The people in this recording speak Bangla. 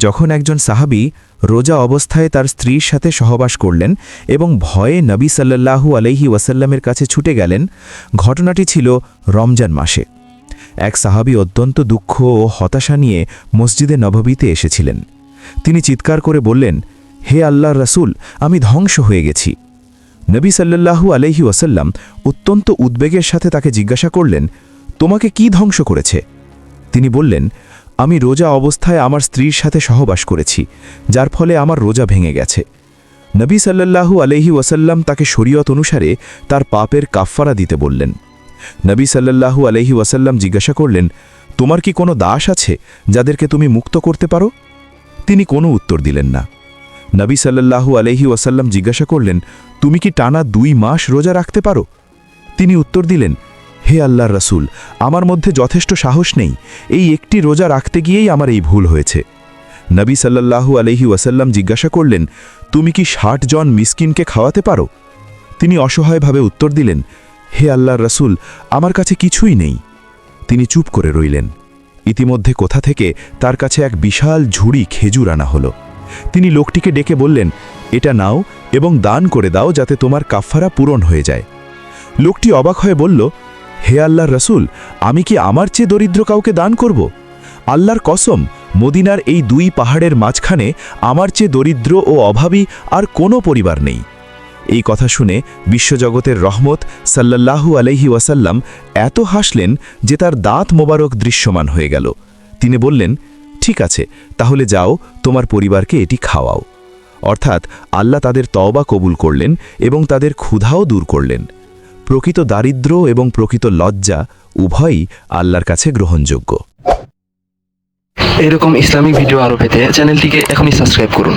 যখন একজন সাহাবী রোজা অবস্থায় তার স্ত্রীর সাথে সহবাস করলেন এবং ভয়ে নবী সাল্লাল্লাহু আলাইহি ওয়াসাল্লামের কাছে ছুটে গেলেন, ঘটনাটি ছিল রমজান মাসে। এক সাহাবী অত্যন্ত দুঃখ ও হতাশা নিয়ে মসজিদে নববীতে এসেছিলেন। তিনি চিৎকার করে বললেন, হে আল্লাহর রাসূল, আমি ধ্বংস হয়ে গেছি। নবী সাল্লাল্লাহু আলাইহি ওয়াসাল্লাম অত্যন্ত উদ্বেগের সাথে তাকে জিজ্ঞাসা করলেন, তোমাকে কি ধ্বংস করেছে? তিনি বললেন, আমি রোজা অবস্থায় আমার স্ত্রীর সাথে সহবাস করেছি, যার ফলে আমার রোজা ভেঙে গেছে। নবী সাল্লাল্লাহু আলাইহি ওয়াসাল্লাম তাকে শরীয়ত অনুসারে তার পাপের কাফফারা দিতে বললেন। নবী সাল্লাল্লাহু আলাইহি ওয়াসাল্লাম জিজ্ঞাসা করলেন, তোমার কি কোনো দাস আছে যাদেরকে তুমি মুক্ত করতে পারো? তিনি কোনো উত্তর দিলেন না। নবী সাল্লাল্লাহু আলাইহি ওয়াসাল্লাম জিজ্ঞাসা করলেন, তুমি কি টানা 2 মাস রোজা রাখতে পারো? তিনি উত্তর দিলেন, হে আল্লাহর রাসূল, আমার মধ্যে যথেষ্ট সাহস নেই, এই একটি রোজা রাখতে গিয়েই আমার এই ভুল হয়েছে। নবী সাল্লাল্লাহু আলাইহি ওয়াসাল্লাম জিজ্ঞাসা করলেন, তুমি কি 60 জন মিসকিনকে খাওয়াতে পারো? তিনি অসহায়ভাবে উত্তর দিলেন, হে আল্লাহর রাসূল, আমার কাছে কিছুই নেই। তিনি চুপ করে রইলেন। ইতিমধ্যে কোথা থেকে তার কাছে এক বিশাল ঝুড়ি খেজুর আনা হলো। তিনি লোকটিকে ডেকে বললেন, এটা নাও এবং দান করে দাও, যাতে তোমার কাফফারা পূরণ হয়ে যায়। লোকটি অবাক হয়ে বলল, হে আল্লাহর রাসূল, আমি কি আমার চেয়ে দরিদ্র কাউকে দান করব? আল্লাহর কসম, মদিনার এই 2 পাহাড়ের মাঝখানে আমার চেয়ে দরিদ্র ও অভাবী আর কোনো পরিবার নেই। এই কথা শুনে বিশ্বজগতের রহমত সাল্লাল্লাহু আলাইহি ওয়াসাল্লাম এত হাসলেন যে তার দাঁত মোবারক দৃশ্যমান হয়ে গেল। তিনি বললেন, ঠিক আছে, তাহলে যাও, তোমার পরিবারকে এটি খাওয়াও। অর্থাৎ আল্লাহ তাদের তওবা কবুল করলেন এবং তাদের ক্ষুধাও দূর করলেন। প্রকৃত দারিদ্র্য এবং প্রকৃত লজ্জা উভয়ই আল্লাহর কাছে গ্রহণযোগ্য। এরকম ইসলামিক ভিডিও আরও পেতে চ্যানেলটিকে এখনই সাবস্ক্রাইব করুন।